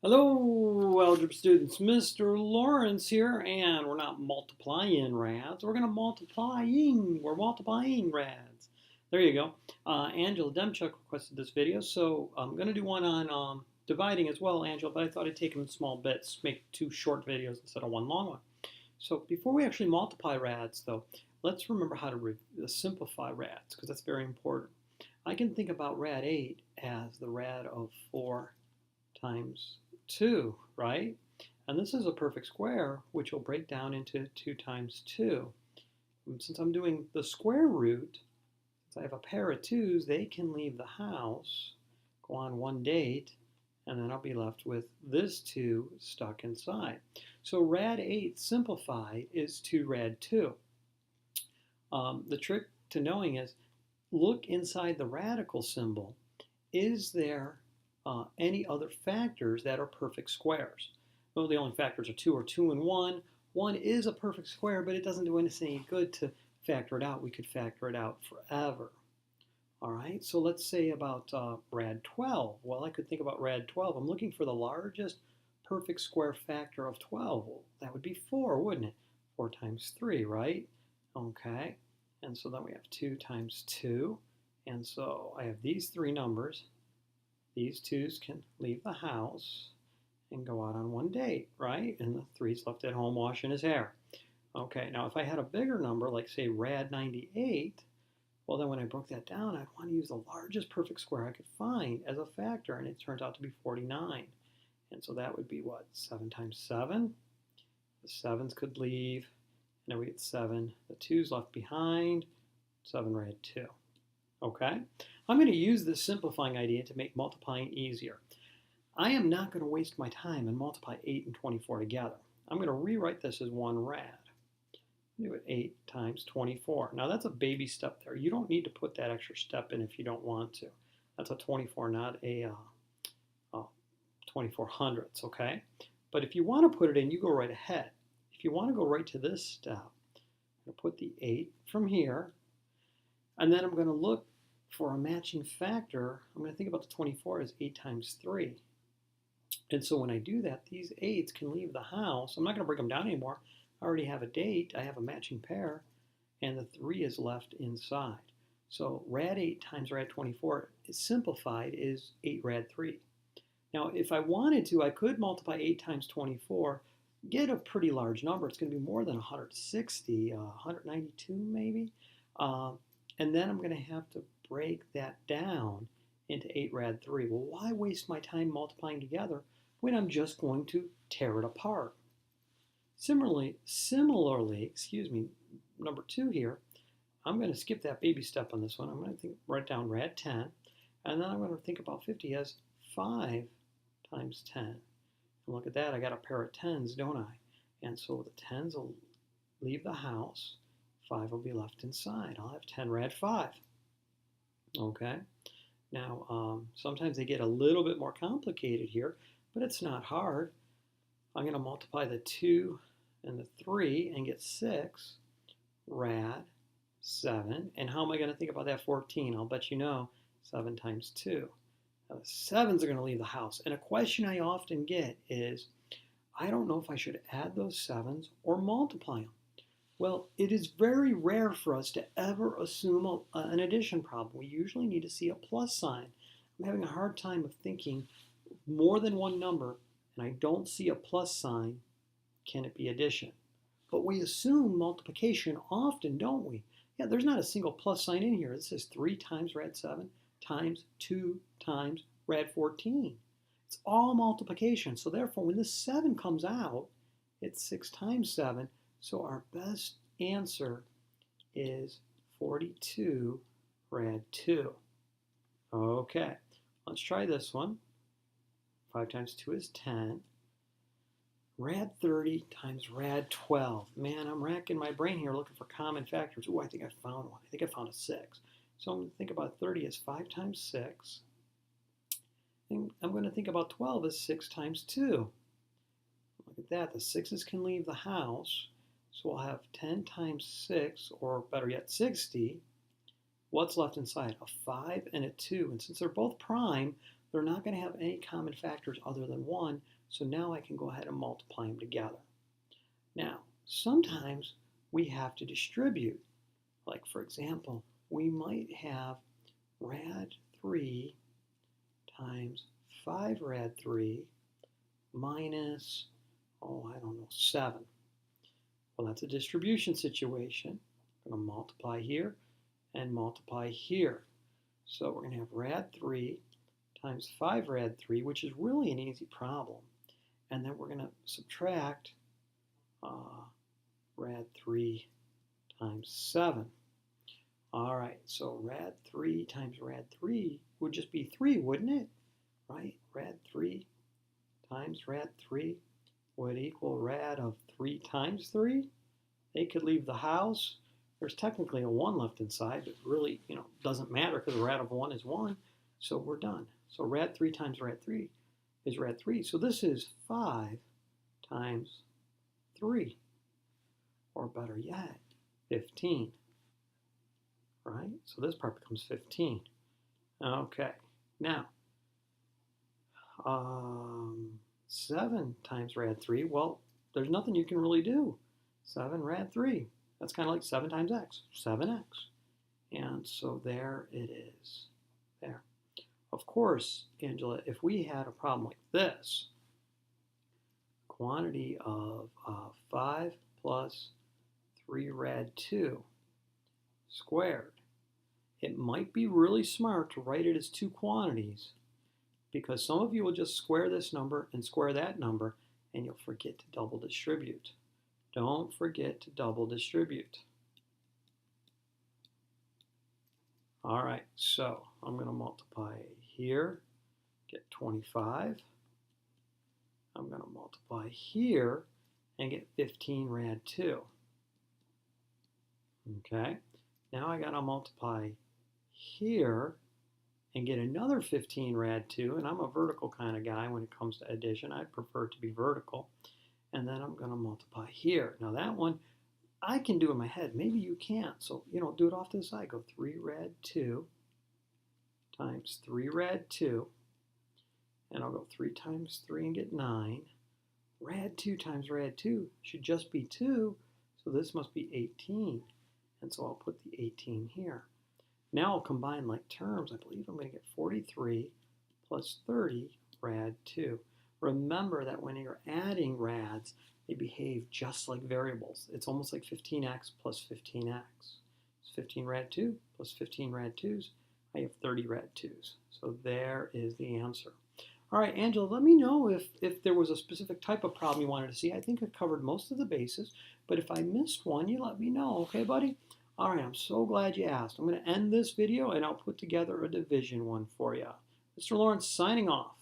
Hello, algebra students. Mr. Lawrence here, and we're not multiplying rads. We're multiplying rads. There you go. Angela Demchuk requested this video, so I'm going to do one on dividing as well, Angela, but I thought I'd take them in small bits, make two short videos instead of one long one. So before we actually multiply rads, though, let's remember how to simplify rads, because that's very important. I can think about rad 8 as the rad of 4 times 2, right? And this is a perfect square, which will break down into 2 times 2. And since I'm doing the square root, since I have a pair of 2's, they can leave the house, go on one date, and then I'll be left with this 2 stuck inside. So rad 8 simplified is 2 rad 2. The trick to knowing is look inside the radical symbol. Is there any other factors that are perfect squares? Well, the only factors are 2 and 1. 1 is a perfect square, but it doesn't do us any good to factor it out. We could factor it out forever. All right, so let's say about rad 12. Well, I could think about rad 12. I'm looking for the largest perfect square factor of 12. Well, that would be 4, wouldn't it? 4 times 3, right? Okay, and so then we have 2 times 2. And so I have these three numbers. These 2's can leave the house and go out on one date, right? And the 3's left at home washing his hair. Okay, now if I had a bigger number, like say rad 98, well then when I broke that down, I'd want to use the largest perfect square I could find as a factor, and it turns out to be 49. And so that would be what? 7 times 7. The 7's could leave, and then we get 7. The 2's left behind, 7 rad 2. Okay? I'm going to use this simplifying idea to make multiplying easier. I am not going to waste my time and multiply 8 and 24 together. I'm going to rewrite this as one rad. Do it 8 times 24. Now that's a baby step there. You don't need to put that extra step in if you don't want to. That's a 24, not a 24 hundredths, okay? But if you want to put it in, you go right ahead. If you want to go right to this step, I'm going to put the 8 from here, and then I'm going to look for a matching factor. I'm going to think about the 24 as 8 times 3. And so when I do that, these 8's can leave the house. I'm not going to break them down anymore. I already have a date. I have a matching pair. And the 3 is left inside. So rad 8 times rad 24 is simplified is 8 rad 3. Now, if I wanted to, I could multiply 8 times 24, get a pretty large number. It's going to be more than 160, 192 maybe. And then I'm going to have to break that down into 8 rad 3. Well, why waste my time multiplying together when I'm just going to tear it apart? Similarly, number 2 here, I'm going to skip that baby step on this one. I'm going to write down rad 10, and then I'm going to think about 50 as 5 times 10. And look at that, I got a pair of 10's, don't I? And so the 10's will leave the house, 5 will be left inside. I'll have 10 rad 5. Okay, now sometimes they get a little bit more complicated here, but it's not hard. I'm going to multiply the 2 and the 3 and get 6 rad 7. And how am I going to think about that 14? I'll bet you know 7 times 2. Now the 7's are going to leave the house. And a question I often get is, I don't know if I should add those 7's or multiply them. Well, it is very rare for us to ever assume an addition problem. We usually need to see a plus sign. I'm having a hard time of thinking more than one number, and I don't see a plus sign. Can it be addition? But we assume multiplication often, don't we? Yeah, there's not a single plus sign in here. It says 3 times rad 7 times 2 times rad 14. It's all multiplication. So therefore, when this 7 comes out, it's 6 times 7. So our best answer is 42 rad 2. Okay, let's try this one. 5 times 2 is 10. Rad 30 times rad 12. Man, I'm racking my brain here looking for common factors. Oh, I think I found one. I think I found a 6. So I'm going to think about 30 as 5 times 6. And I'm going to think about 12 as 6 times 2. Look at that. The 6's can leave the house. So we'll have 10 times 6, or better yet, 60. What's left inside? A 5 and a 2. And since they're both prime, they're not going to have any common factors other than 1, so now I can go ahead and multiply them together. Now, sometimes we have to distribute. Like, for example, we might have rad 3 times 5 rad 3 minus, oh, I don't know, 7. Well, that's a distribution situation. I'm going to multiply here and multiply here. So we're going to have rad 3 times 5 rad 3, which is really an easy problem. And then we're going to subtract rad 3 times 7. All right, so rad 3 times rad 3 would just be 3, wouldn't it? Right? Rad 3 times rad 3 would equal rad of 3 times 3. They could leave the house. There's technically a 1 left inside, but really, doesn't matter because the rad of 1 is 1. So we're done. So rad 3 times rad 3 is rad 3. So this is 5 times 3. Or better yet, 15. Right? So this part becomes 15. Okay. Now, 7 times rad 3, well, there's nothing you can really do. 7 rad 3. That's kind of like 7 times x, 7x. And so there it is. There. Of course, Angela, if we had a problem like this, quantity of 5 plus 3 rad 2 squared, it might be really smart to write it as two quantities, because some of you will just square this number and square that number, and you'll forget to double distribute. Don't forget to double distribute. All right, so I'm going to multiply here, get 25. I'm going to multiply here and get 15 rad 2. Okay, now I got to multiply here and get another 15 rad 2, and I'm a vertical kind of guy when it comes to addition. I prefer to be vertical. And then I'm going to multiply here. Now that one, I can do in my head. Maybe you can't. So, do it off to the side. Go 3 rad 2 times 3 rad 2. And I'll go 3 times 3 and get 9. Rad 2 times rad 2 should just be 2. So this must be 18. And so I'll put the 18 here. Now I'll combine like terms. I believe I'm going to get 43 plus 30 rad 2. Remember that when you're adding rads, they behave just like variables. It's almost like 15x plus 15x. It's 15 rad 2 plus 15 rad 2s. I have 30 rad 2s. So there is the answer. All right, Angela, let me know if there was a specific type of problem you wanted to see. I think I covered most of the bases, but if I missed one, you let me know. Okay, buddy? All right, I'm so glad you asked. I'm going to end this video, and I'll put together a division one for you. Mr. Lawrence signing off.